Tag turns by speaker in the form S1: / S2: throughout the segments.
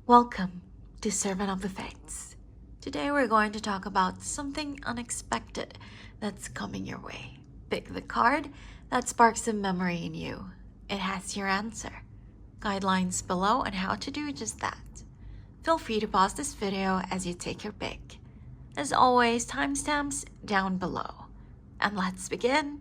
S1: Welcome to Servant of the Fates. Today we're going to talk about something unexpected that's coming your way. Pick the card that sparks a memory in you. It has your answer. Guidelines below on how to do just that. Feel free to pause this video as you take your pick. As always, timestamps down below. And let's begin.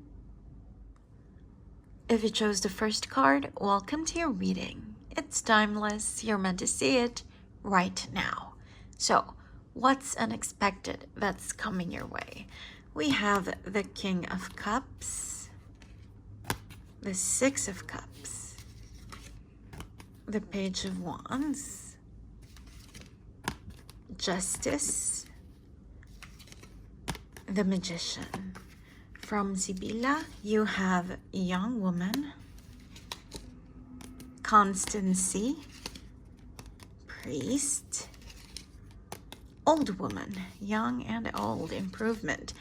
S1: If you chose the first card, welcome to your reading. It's timeless. You're meant to see it right now. So, what's unexpected that's coming your way? We have the King of Cups, the Six of Cups, the Page of Wands, Justice, the Magician. From Sibilla, you have a young woman, constancy, priest, old woman, young and old, improvement,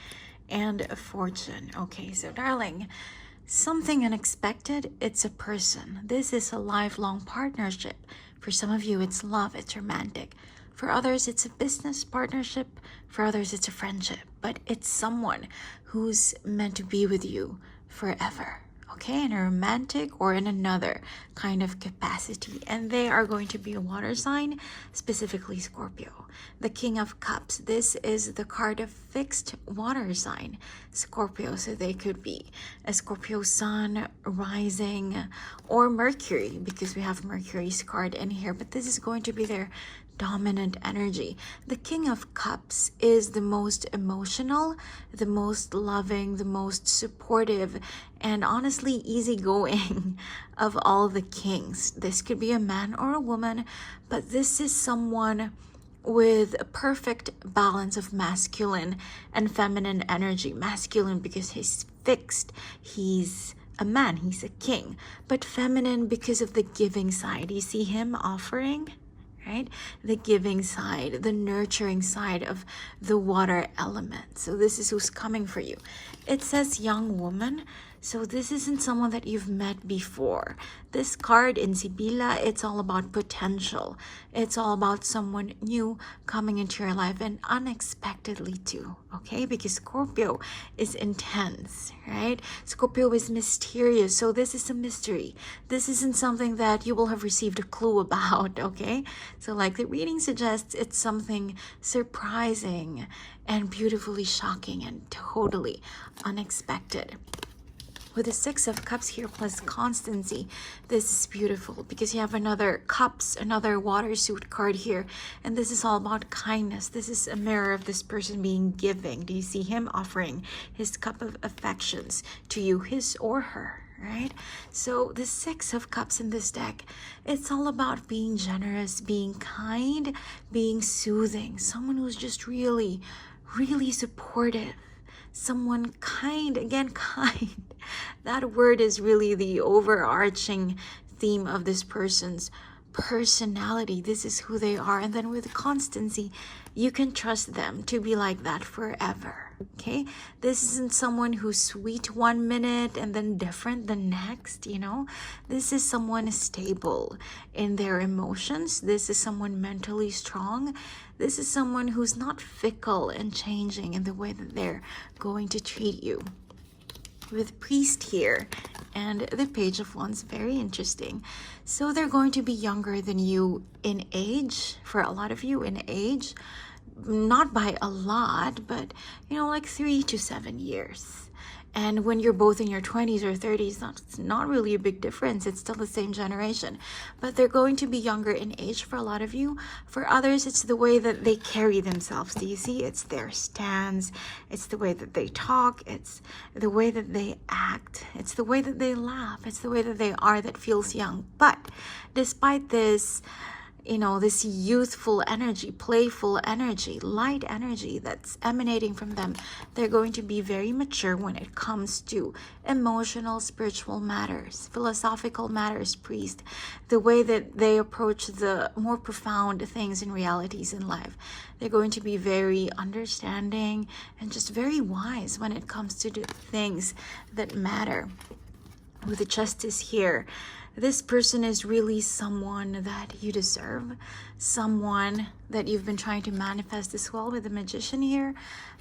S1: and a fortune. Okay, so darling, something unexpected, it's a person. This is a lifelong partnership. For some of you, it's love, it's romantic. For others, it's a business partnership. For others, it's a friendship. But it's someone who's meant to be with you forever. Okay, in a romantic or in another kind of capacity. And they are going to be a water sign, specifically Scorpio. The King of Cups, this is the card of fixed water sign, Scorpio. So they could be a Scorpio sun, rising, or Mercury, because we have Mercury's card in here. But this is going to be their dominant energy. The King of Cups is the most emotional, the most loving, the most supportive, and honestly easygoing of all the kings. This could be a man or a woman, but this is someone with a perfect balance of masculine and feminine energy. Masculine because he's fixed, he's a man, he's a king, but feminine because of the giving side. You see him offering, right? The giving side, the nurturing side of the water element. So this is who's coming for you. It says young woman. So this isn't someone that you've met before. This card in Sibilla, it's all about potential. It's all about someone new coming into your life, and unexpectedly too, okay? Because Scorpio is intense, right? Scorpio is mysterious, so this is a mystery. This isn't something that you will have received a clue about, okay? So like the reading suggests, it's something surprising and beautifully shocking and totally unexpected. With the Six of Cups here plus constancy, this is beautiful because you have another cups, another water suit card here. And this is all about kindness. This is a mirror of this person being giving. Do you see him offering his cup of affections to you, his or her, right? So the Six of Cups in this deck, it's all about being generous, being kind, being soothing. Someone who's just really, really supportive. Someone kind, again, kind. That word is really the overarching theme of this person's personality. This is who they are. And then with constancy, you can trust them to be like that forever. Okay, this isn't someone who's sweet one minute and then different the next, you know. This is someone stable in their emotions. This is someone mentally strong. This is someone who's not fickle and changing in the way that they're going to treat you. With priest here and the Page of Wands, very interesting. So they're going to be younger than you in age, for a lot of you in age. Not by a lot, but you know, like 3 to 7 years. And when you're both in your 20s or 30s, that's not really a big difference. It's still the same generation. But they're going to be younger in age for a lot of you. For others, it's the way that they carry themselves. Do you see? It's their stance. It's the way that they talk. It's the way that they act. It's the way that they laugh. It's the way that they are that feels young. But despite this, you know, this youthful energy, playful energy, light energy that's emanating from them, they're going to be very mature when it comes to emotional, spiritual matters, philosophical matters, priest, the way that they approach the more profound things and realities in life. They're going to be very understanding and just very wise when it comes to the things that matter. With the Justice here, This person is really someone that you deserve, someone that you've been trying to manifest as well with the Magician here.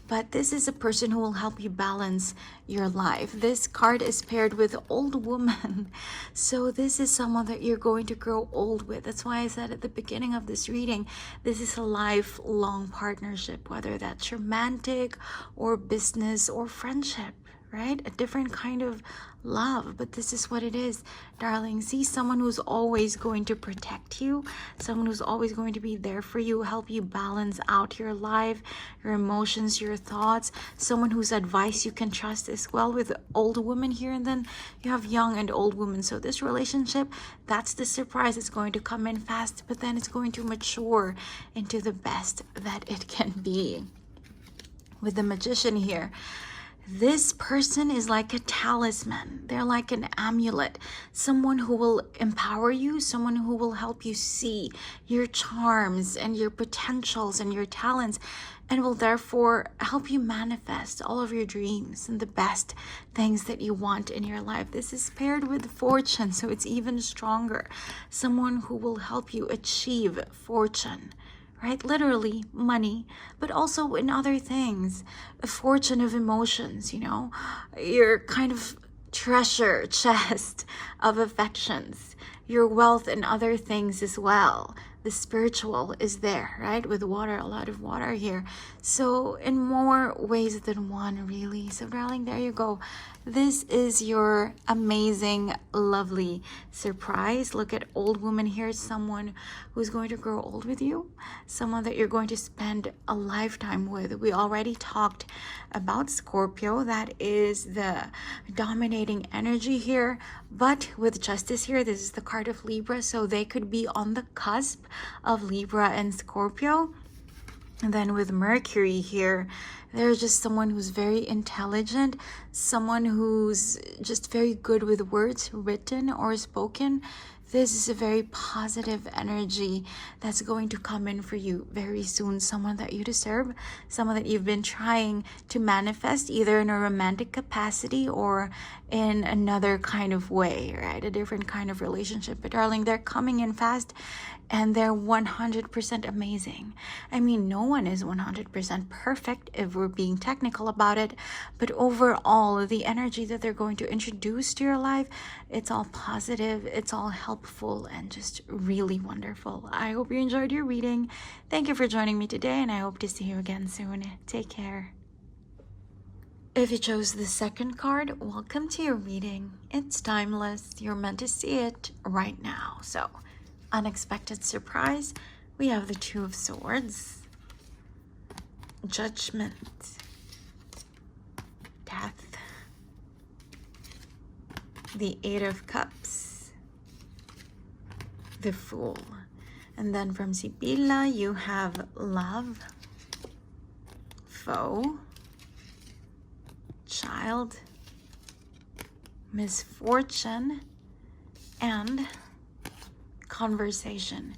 S1: But this is a person who will help you balance your life. This card is paired with old woman. So this is someone that you're going to grow old with. That's why I said at the beginning of this reading, this is a lifelong partnership, whether that's romantic or business or friendship, right? A different kind of love, but this is what it is, darling. See, someone who's always going to protect you, someone who's always going to be there for you, help you balance out your life, your emotions, your thoughts, someone whose advice you can trust as well, with old woman here, and then you have young and old woman. So this relationship, that's the surprise. It's going to come in fast, but then it's going to mature into the best that it can be. With the Magician here, this person is like a talisman. They're like an amulet. Someone who will empower you, someone who will help you see your charms and your potentials and your talents, and will therefore help you manifest all of your dreams and the best things that you want in your life. This is paired with fortune, so it's even stronger. Someone who will help you achieve fortune. Right? Literally money, but also in other things, a fortune of emotions, you know, your kind of treasure chest of affections, your wealth and other things as well. The spiritual is there, right? With water, a lot of water here. So in more ways than one, really. So darling, there you go. This is your amazing, lovely surprise. Look at old woman here, someone who's going to grow old with you, someone that you're going to spend a lifetime with. We already talked about Scorpio. That is the dominating energy here. But with Justice here, this is the card of Libra. So they could be on the cusp of Libra and Scorpio. And then with Mercury here, there's just someone who's very intelligent, someone who's just very good with words, written or spoken. This is a very positive energy that's going to come in for you very soon. Someone that you deserve, someone that you've been trying to manifest, either in a romantic capacity or in another kind of way, right? A different kind of relationship. But darling, they're coming in fast and they're 100% amazing. I mean, no one is 100% perfect if we're being technical about it, but overall, the energy that they're going to introduce to your life, it's all positive, it's all helpful, and just really wonderful. I hope you enjoyed your reading. Thank you for joining me today, and I hope to see you again soon. Take care. If you chose the second card, welcome to your reading. It's timeless. You're meant to see it right now. So, unexpected surprise, we have the Two of Swords, Judgment, Death, the Eight of Cups, the Fool. And then from Sibilla, you have Love, Foe, Child, Misfortune, and Conversation.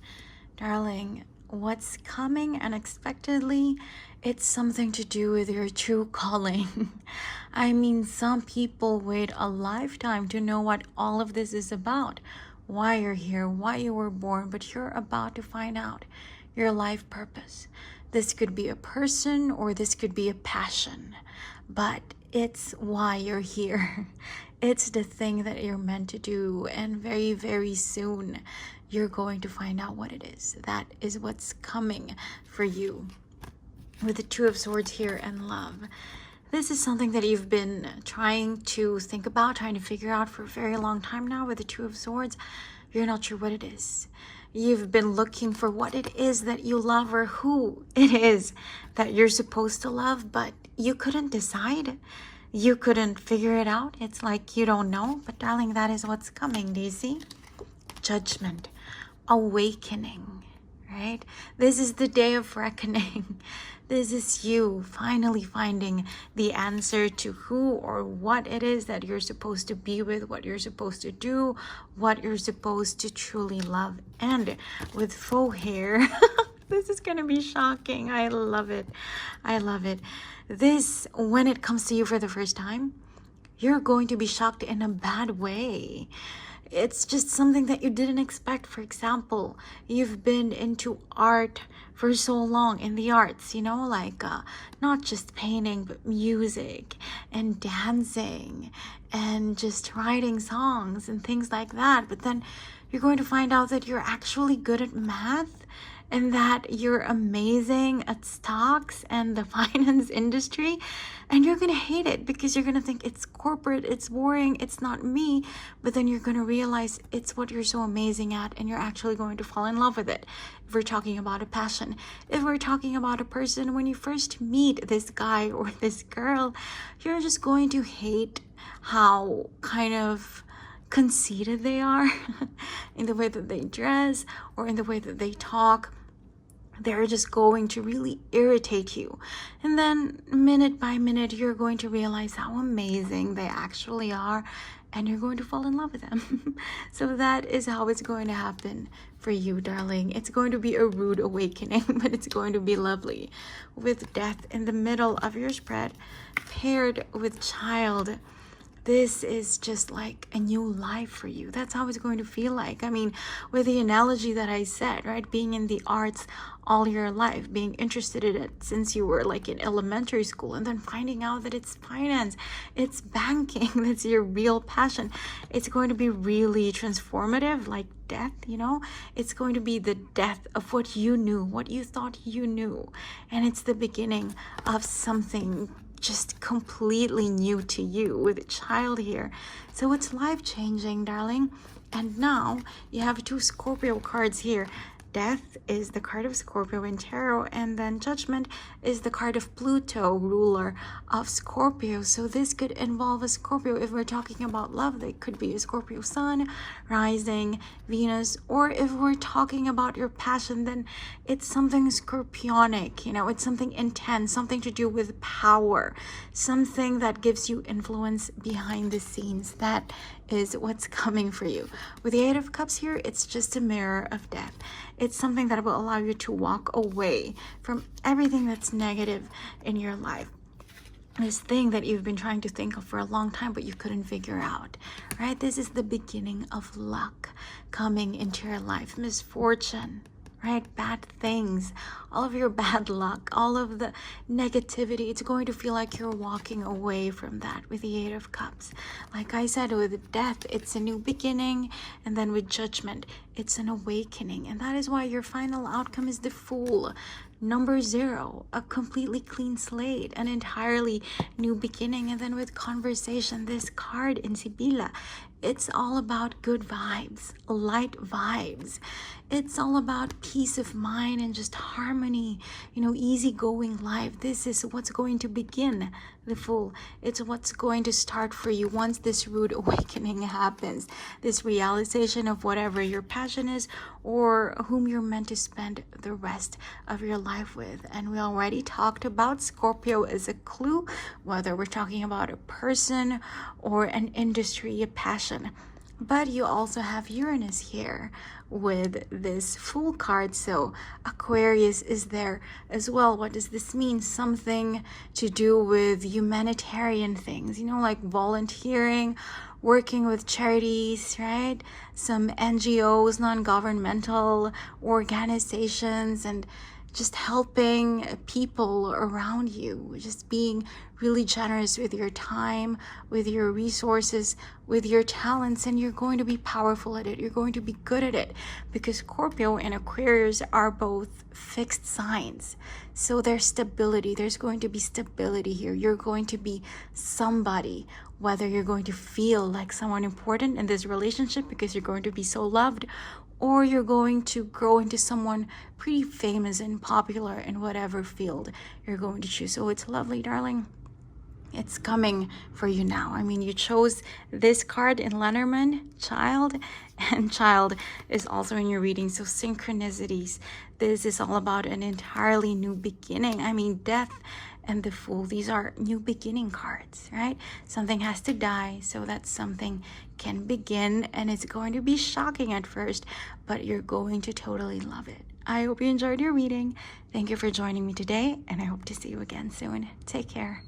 S1: Darling, what's coming unexpectedly, it's something to do with your true calling. I mean, some people wait a lifetime to know what all of this is about, why you're here, why you were born, but you're about to find out your life purpose. This could be a person or this could be a passion, but it's why you're here. It's the thing that you're meant to do, and very, very soon you're going to find out what it is. That is what's coming for you. With the Two of Swords here and Love, this is something that you've been trying to think about, trying to figure out for a very long time now. With the Two of Swords, you're not sure what it is. You've been looking for what it is that you love, or who it is that you're supposed to love, but you couldn't decide. You couldn't figure it out. It's like you don't know. But darling, that is what's coming. Do you see? Judgment, awakening, right? This is the day of reckoning. This is you finally finding the answer to who or what it is that you're supposed to be with, what you're supposed to do, what you're supposed to truly love. And with faux hair, this is going to be shocking. I love it. I love it. This, when it comes to you for the first time, you're going to be shocked in a bad way. It's just something that you didn't expect. For example, you've been into art for so long, in the arts, you know, like not just painting, but music and dancing and just writing songs and things like that. But then you're going to find out that you're actually good at math, and that you're amazing at stocks and the finance industry, and you're gonna hate it because you're gonna think it's corporate, it's boring, it's not me. But then you're gonna realize it's what you're so amazing at, and you're actually going to fall in love with it. If we're talking about a passion, if we're talking about a person, when you first meet this guy or this girl, you're just going to hate how kind of conceited they are in the way that they dress or in the way that they talk. They're just going to really irritate you. And then minute by minute, you're going to realize how amazing they actually are, and you're going to fall in love with them. So that is how it's going to happen for you, darling. It's going to be a rude awakening, but it's going to be lovely. With death in the middle of your spread, paired with child, this is just like a new life for you. That's how it's going to feel like. I mean, with the analogy that I said, right? Being in the arts all your life, being interested in it since you were like in elementary school, and then finding out that it's finance, it's banking, that's your real passion. It's going to be really transformative, like death, you know? It's going to be the death of what you knew, what you thought you knew. And it's the beginning of something just completely new to you with a child here. So it's life-changing, darling. And now you have 2 Scorpio cards here. Death is the card of Scorpio in tarot, and then Judgment is the card of Pluto, ruler of Scorpio. So this could involve a Scorpio. If we're talking about love, they could be a Scorpio sun, rising, Venus, or if we're talking about your passion, then it's something scorpionic, you know, it's something intense, something to do with power, something that gives you influence behind the scenes. That is what's coming for you. With the 8 of Cups here, it's just a mirror of death. It's something that will allow you to walk away from everything that's negative in your life. This thing that you've been trying to think of for a long time, but you couldn't figure out, right? This is the beginning of luck coming into your life, misfortune, right? Bad things, all of your bad luck, all of the negativity. It's going to feel like you're walking away from that with the 8 of Cups. Like I said, with death, it's a new beginning. And then with Judgment, it's an awakening. And that is why your final outcome is the Fool. Number 0, a completely clean slate, an entirely new beginning. And then with Conversation, this card in Sibilla, it's all about good vibes, light vibes. It's all about peace of mind and just harmony, you know, easygoing life. This is what's going to begin, the Fool. It's what's going to start for you once this rude awakening happens, this realization of whatever your passion is or whom you're meant to spend the rest of your life with. And we already talked about Scorpio as a clue, whether we're talking about a person or an industry, a passion. But you also have Uranus here with this Fool card, so Aquarius is there as well. What does this mean? Something to do with humanitarian things, you know, like volunteering, working with charities, right? Some NGOs, non-governmental organizations, and just helping people around you, just being really generous with your time, with your resources, with your talents, and you're going to be powerful at it. You're going to be good at it because Scorpio and Aquarius are both fixed signs. So there's stability. There's going to be stability here. You're going to be somebody, whether you're going to feel like someone important in this relationship because you're going to be so loved, or you're going to grow into someone pretty famous and popular in whatever field you're going to choose. So it's lovely, darling. It's coming for you now. I mean, you chose this card in Lenormand, Child, and Child is also in your reading. So synchronicities. This is all about an entirely new beginning. I mean, Death and the Fool, these are new beginning cards, right? Something has to die so that something can begin, and it's going to be shocking at first, but you're going to totally love it. I hope you enjoyed your reading. Thank you for joining me today, and I hope to see you again soon. Take care.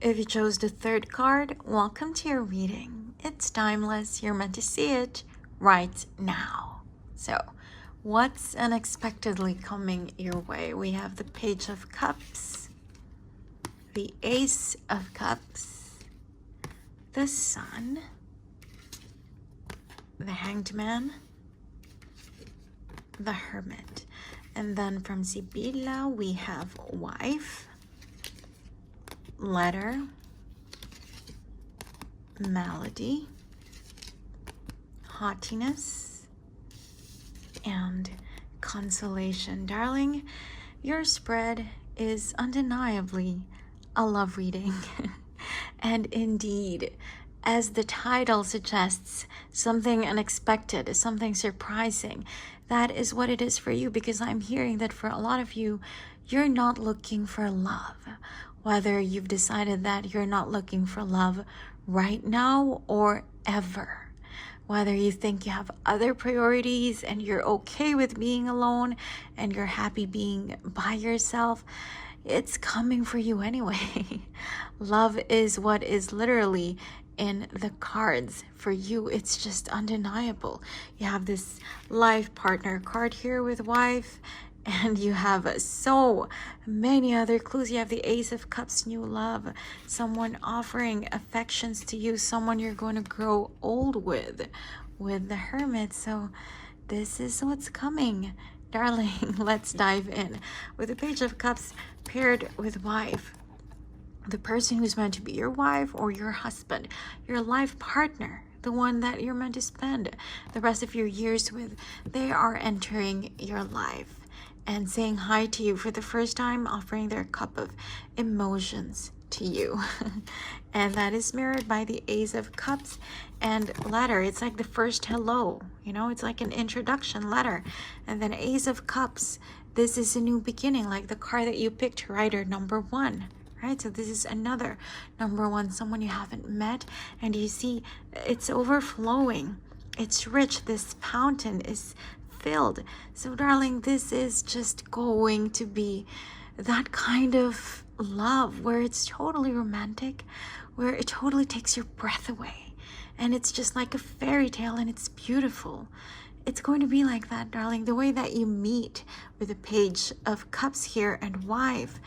S1: If you chose the 3rd card, welcome to your reading. It's timeless. You're meant to see it right now. So, what's unexpectedly coming your way? We have the Page of Cups, the Ace of Cups, the Sun, the Hanged Man, the Hermit. And then from Sibilla, we have Wife, Letter, Melody, Haughtiness, and Consolation. Darling, your spread is undeniably a love reading. And indeed, as the title suggests, something unexpected, something surprising. That is what it is for you, because I'm hearing that for a lot of you, you're not looking for love. Whether you've decided that you're not looking for love right now or ever. Whether you think you have other priorities and you're okay with being alone and you're happy being by yourself, it's coming for you anyway. Love is what is literally in the cards for you. It's just undeniable. You have this life partner card here with wife, and you have so many other clues. You have the Ace of Cups, new love, someone offering affections to you, someone you're going to grow old with the Hermit. So this is what's coming, darling. Let's dive in. With the Page of Cups paired with wife, the person who's meant to be your wife or your husband, your life partner, the one that you're meant to spend the rest of your years with, they are entering your life and saying hi to you for the first time, offering their cup of emotions to you. And that is mirrored by the Ace of Cups and letter. It's like the first hello, you know, it's like an introduction letter. And then Ace of Cups, this is a new beginning, like the card that you picked, Rider number 1. Right, so this is another number 1, someone you haven't met, and you see it's overflowing, it's rich, this fountain is filled. So darling, this is just going to be that kind of love where it's totally romantic, where it totally takes your breath away, and it's just like a fairy tale, and it's beautiful. It's going to be like that, darling. The way that you meet with the Page of Cups here and wife,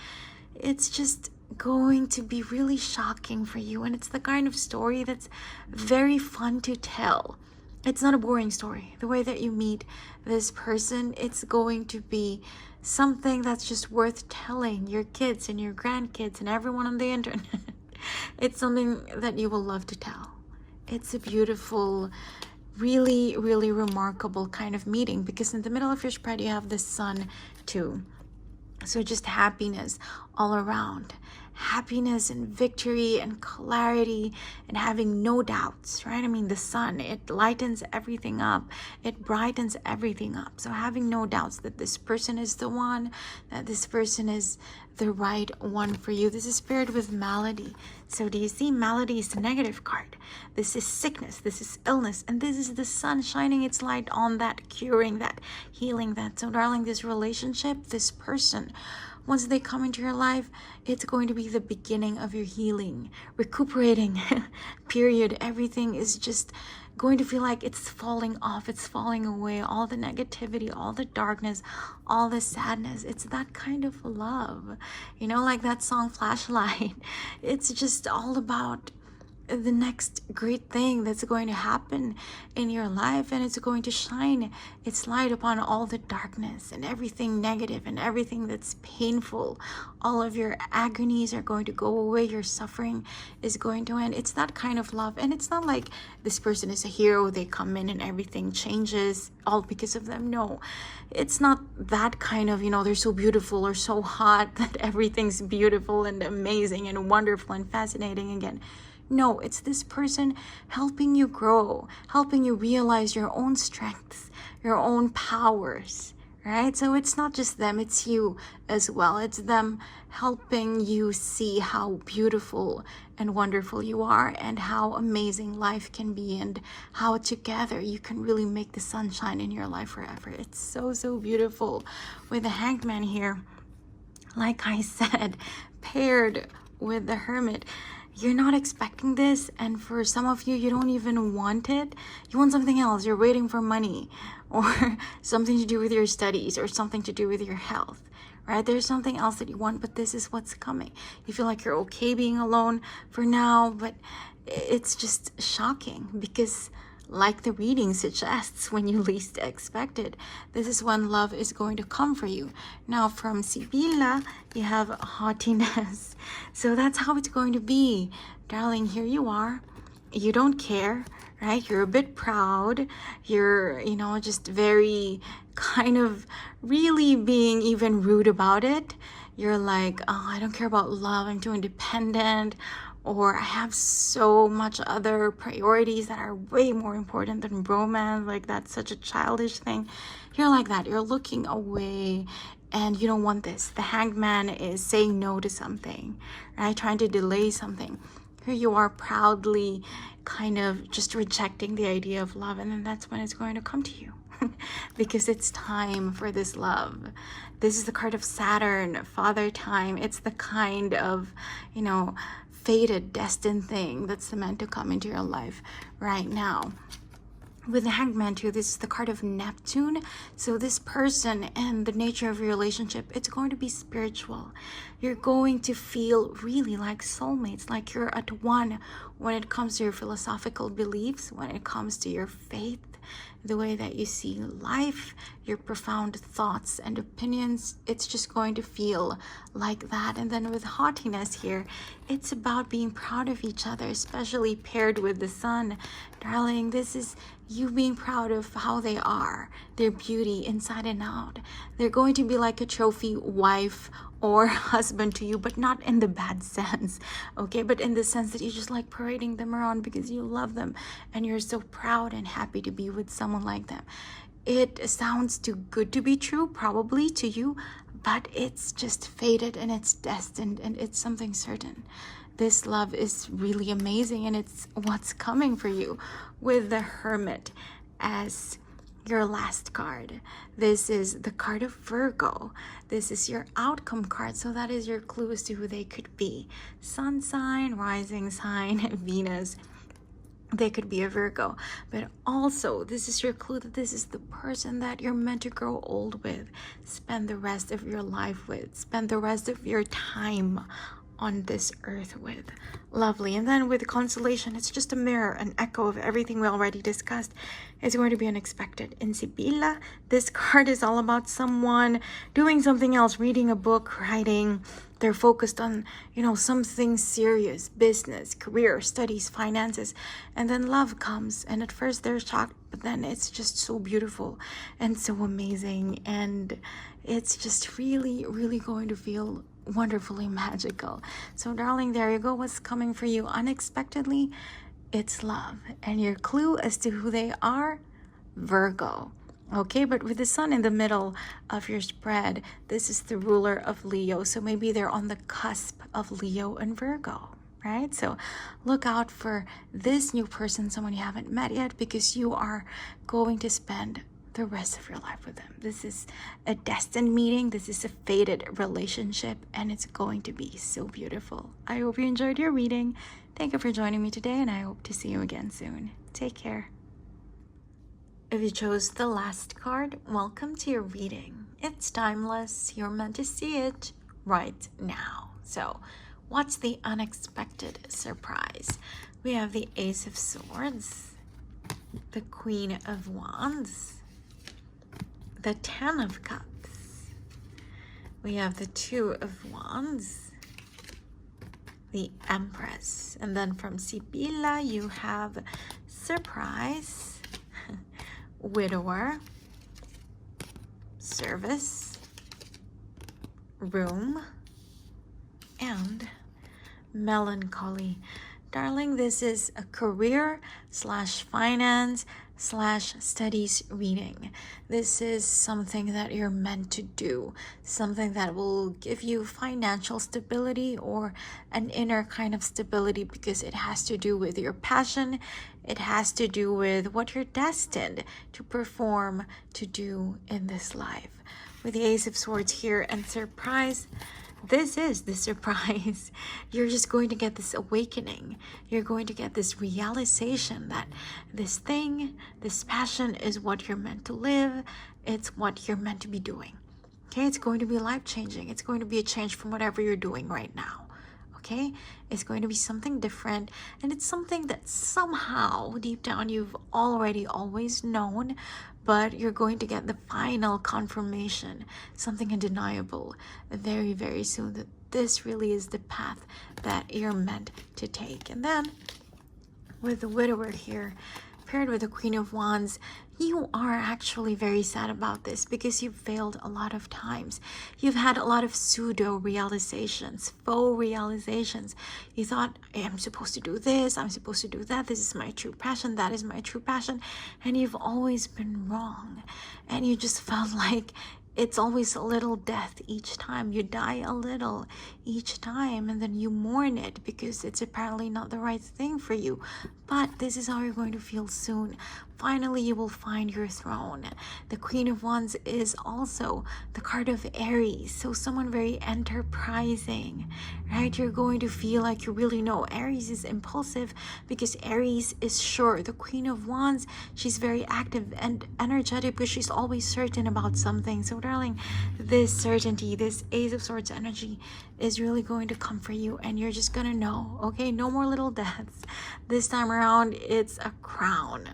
S1: it's just going to be really shocking for you, and it's the kind of story that's very fun to tell. It's not a boring story. The way that you meet this person, it's going to be something that's just worth telling your kids and your grandkids and everyone on the internet. It's something that you will love to tell. It's a beautiful, really, really remarkable kind of meeting, because in the middle of your spread you have the Sun too. So just happiness all around. Happiness and victory and clarity and having no doubts, right? I mean, the sun, it lightens everything up. It brightens everything up. So having no doubts that this person is the one, that this person is the right one for you. This is paired with Melody. So do you see, Melody is the negative card. This is sickness, this is illness, and this is the sun shining its light on that, curing that, healing that. So darling, this relationship, this person, once they come into your life, it's going to be the beginning of your healing, recuperating period. Everything is just going to feel like it's falling off, it's falling away, all the negativity, all the darkness, all the sadness. It's that kind of love, you know, like that song Flashlight. It's just all about the next great thing that's going to happen in your life, and it's going to shine its light upon all the darkness and everything negative and everything that's painful. All of your agonies are going to go away, your suffering is going to end. It's that kind of love. And it's not like this person is a hero, they come in and everything changes all because of them. No, it's not that kind of, you know, they're so beautiful or so hot that everything's beautiful and amazing and wonderful and fascinating again. No, it's this person helping you grow, helping you realize your own strengths, your own powers, right? So it's not just them, it's you as well. It's them helping you see how beautiful and wonderful you are and how amazing life can be, and how together you can really make the sunshine in your life forever. It's so, so beautiful. With the Hanged Man here, like I said, paired with the Hermit, you're not expecting this, and for some of you, you don't even want it. You want something else. You're waiting for money or something to do with your studies or something to do with your health, right? There's something else that you want, but this is what's coming. You feel like you're okay being alone for now, but it's just shocking because, like the reading suggests, when you least expect it, this is when love is going to come for you. Now, from Sibilla, you have haughtiness. So that's how it's going to be. Darling, here you are. You don't care, right? You're a bit proud. You're, just very kind of really being even rude about it. You're like, oh, I don't care about love. I'm too independent. Or I have so much other priorities that are way more important than romance. Like, that's such a childish thing. You're like that. You're looking away and you don't want this. The Hanged Man is saying no to something, right? Trying to delay something. Here you are proudly kind of just rejecting the idea of love. And then that's when it's going to come to you. Because it's time for this love. This is the card of Saturn, father time. It's the kind of, fated, destined thing that's meant to come into your life right now. With the Hanged Man too, this is the card of Neptune. So this person and the nature of your relationship, it's going to be spiritual. You're going to feel really like soulmates, like you're at one when it comes to your philosophical beliefs, when it comes to your faith, the way that you see life, your profound thoughts and opinions. It's just going to feel like that. And then with haughtiness here, it's about being proud of each other, especially paired with the sun. Darling, this is you being proud of how they are, their beauty inside and out. They're going to be like a trophy wife or husband to you, but not in the bad sense, okay? But in the sense that you just like parading them around because you love them and you're so proud and happy to be with someone like them. It sounds too good to be true, probably to you, but it's just fated and it's destined and it's something certain. This love is really amazing and it's what's coming for you with the Hermit as your last card. This is the card of Virgo. This is your outcome card. So that is your clue as to who they could be. Sun sign, rising sign, Venus. They could be a Virgo. But also, this is your clue that this is the person that you're meant to grow old with. Spend the rest of your life with. Spend the rest of your time on this earth with. Lovely. And then with consolation, it's just a mirror, an echo of everything we already discussed. It's going to be unexpected. In Sibilla, this card is all about someone doing something else, reading a book, writing. They're focused on, something serious, business, career, studies, finances. And then love comes. And at first they're shocked, but then it's just so beautiful and so amazing. And it's just really, really going to feel wonderfully magical. So darling, there you go. What's coming for you unexpectedly? It's love. And your clue as to who they are, Virgo. Okay, but with the sun in the middle of your spread, this is the ruler of Leo. So maybe they're on the cusp of Leo and Virgo, right? So look out for this new person, someone you haven't met yet, because you are going to spend the rest of your life with them. This is a destined meeting. This is a fated relationship, and it's going to be so beautiful. I hope you enjoyed your reading. Thank you for joining me today, and I hope to see you again soon. Take care. If you chose the last card, welcome to your reading. It's timeless. You're meant to see it right now. So, what's the unexpected surprise? We have the Ace of Swords, the Queen of Wands, the Ten of Cups. We have the Two of Wands, the Empress. And then from Sibilla, you have Surprise, Widower, Service, Room, and Melancholy. Darling, this is a career / finance / studies reading. This is something that you're meant to do, something that will give you financial stability or an inner kind of stability, because it has to do with your passion. It has to do with what you're destined to perform, to do in this life. With the Ace of Swords here and Surprise, this is the surprise. You're just going to get this awakening. You're going to get this realization that this thing, this passion is what you're meant to live. It's what you're meant to be doing. Okay, it's going to be life-changing. It's going to be a change from whatever you're doing right now. Okay, it's going to be something different, and it's something that somehow deep down you've already always known, but you're going to get the final confirmation, something undeniable, very, very soon, that this really is the path that you're meant to take. And then with the widower here paired with the Queen of Wands, you are actually very sad about this because you've failed a lot of times. You've had a lot of pseudo realizations, faux realizations. You thought, hey, I'm supposed to do this, I'm supposed to do that, this is my true passion, that is my true passion, and you've always been wrong. And you just felt like it's always a little death each time. You die a little each time, and then you mourn it because it's apparently not the right thing for you. But this is how you're going to feel soon. Finally, you will find your throne. The Queen of Wands is also the card of Aries, so someone very enterprising, right? You're going to feel like you really know. Aries is impulsive because Aries is sure. The Queen of Wands, she's very active and energetic because she's always certain about something. So darling, this certainty, this Ace of Swords energy is really going to come for you, and you're just gonna know, okay? No more little deaths. This time around, it's a crown.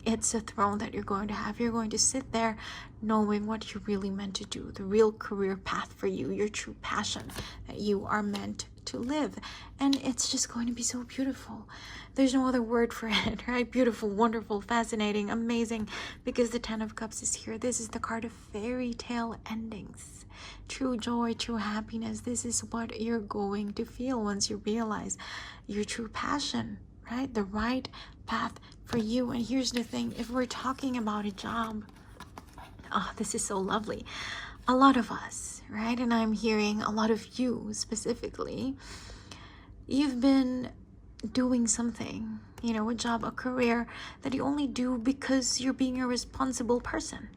S1: It's a throne that you're going to have. You're going to sit there knowing what you're really meant to do, the real career path for you, your true passion that you are meant to live. And it's just going to be so beautiful. There's no other word for it, right? Beautiful, wonderful, fascinating, amazing, because the Ten of Cups is here. This is the card of fairy tale endings. True joy, true happiness. This is what you're going to feel once you realize your true passion, right? The right path for you. And here's the thing, if we're talking about a job, oh, this is so lovely. A lot of us, right? And I'm hearing a lot of you specifically, you've been doing something, you know, a job, a career that you only do because you're being a responsible person,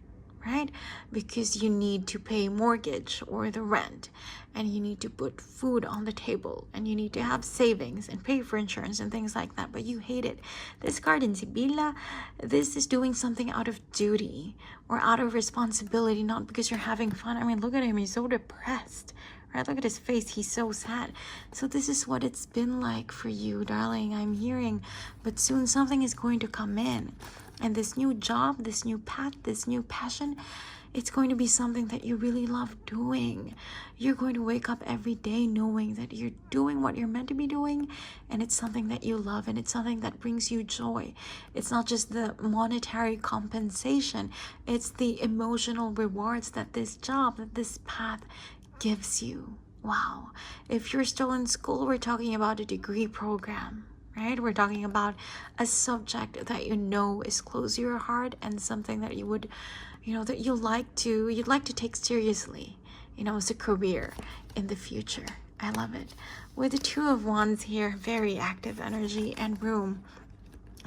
S1: right? Because you need to pay mortgage or the rent, and you need to put food on the table, and you need to have savings and pay for insurance and things like that, but you hate it. This card in Sibilla, this is doing something out of duty or out of responsibility, not because you're having fun. I mean, look at him, he's so depressed, right? Look at his face, he's so sad. So this is what it's been like for you, darling, I'm hearing. But soon something is going to come in, and this new job, this new path, this new passion, it's going to be something that you really love doing. You're going to wake up every day knowing that you're doing what you're meant to be doing, and it's something that you love, and it's something that brings you joy. It's not just the monetary compensation, it's the emotional rewards that this job, that this path gives you. Wow. If you're still in school, we're talking about a degree program, right? We're talking about a subject that you know is close to your heart, and something that you would, you know, that you'd like to take seriously, you know, as a career in the future. I love it. With the Two of Wands here, very active energy and room.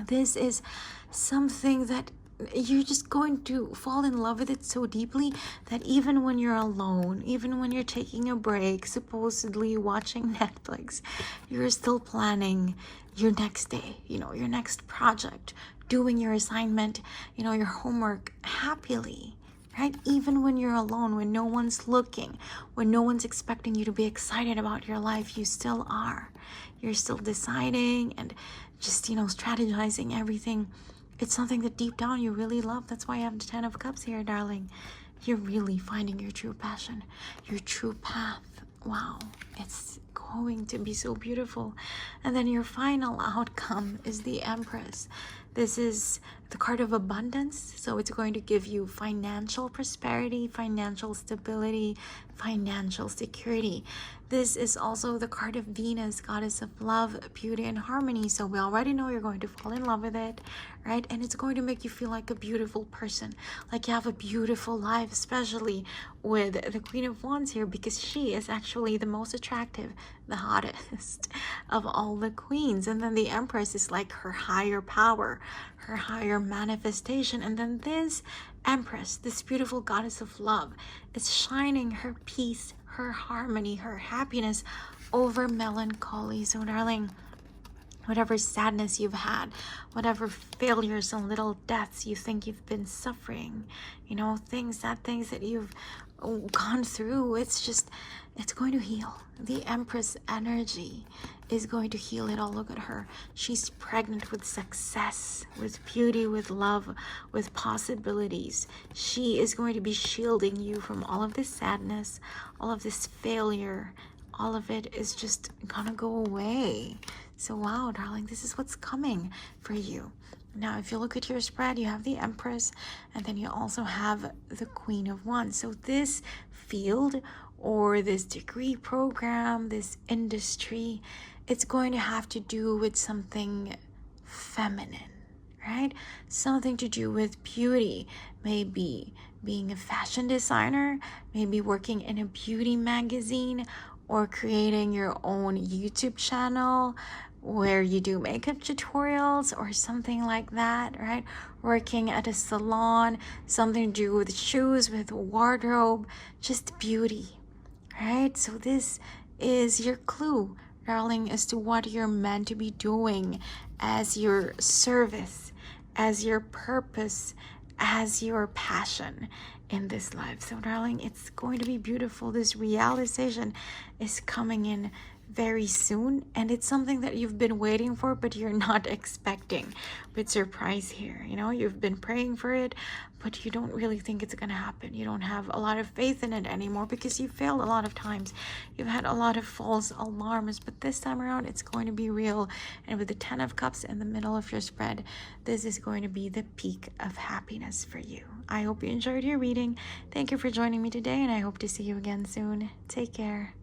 S1: This is something that you're just going to fall in love with it so deeply that even when you're alone, even when you're taking a break, supposedly watching Netflix, you're still planning your next day, you know, your next project, doing your assignment, you know, your homework happily, right? Even when you're alone, when no one's looking, when no one's expecting you to be excited about your life, you still are. You're still deciding and just, you know, strategizing everything. It's something that deep down you really love. That's why I have the Ten of Cups here, darling. You're really finding your true passion, your true path. Wow, it's going to be so beautiful. And then your final outcome is the Empress. This is the card of abundance, so it's going to give you financial prosperity, financial stability, financial security. This is also the card of Venus, goddess of love, beauty, and harmony. So we already know you're going to fall in love with it, right? And it's going to make you feel like a beautiful person, like you have a beautiful life, especially with the Queen of Wands here, because she is actually the most attractive, the hottest of all the queens. And then the Empress is like her higher power, her higher manifestation. And then this Empress, this beautiful goddess of love, is shining her peace, her harmony, her happiness over melancholy. So darling, whatever sadness you've had, whatever failures and little deaths you think you've been suffering, you know, things that you've gone through, it's going to heal. The Empress energy is going to heal it all. Look at her. She's pregnant with success, with beauty, with love, with possibilities. She is going to be shielding you from all of this sadness, all of this failure. All of it is just gonna go away. So wow, darling, this is what's coming for you. Now, if you look at your spread, you have the Empress, and then you also have the Queen of Wands. So this field or this degree program, this industry, it's going to have to do with something feminine, right? Something to do with beauty, maybe being a fashion designer, maybe working in a beauty magazine, or creating your own YouTube channel where you do makeup tutorials or something like that, right? Working at a salon, something to do with shoes, with wardrobe, just beauty, right? So this is your clue, darling, as to what you're meant to be doing as your service, as your purpose, as your passion in this life. So darling, it's going to be beautiful. This realization is coming in very soon, and it's something that you've been waiting for but you're not expecting. But surprise here, you know, you've been praying for it but you don't really think it's gonna happen. You don't have a lot of faith in it anymore because you failed a lot of times. You've had a lot of false alarms, but this time around it's going to be real. And with the 10 of Cups in the middle of your spread, this is going to be the peak of happiness for you. I hope you enjoyed your reading. Thank you for joining me today, and I hope to see you again soon. Take care.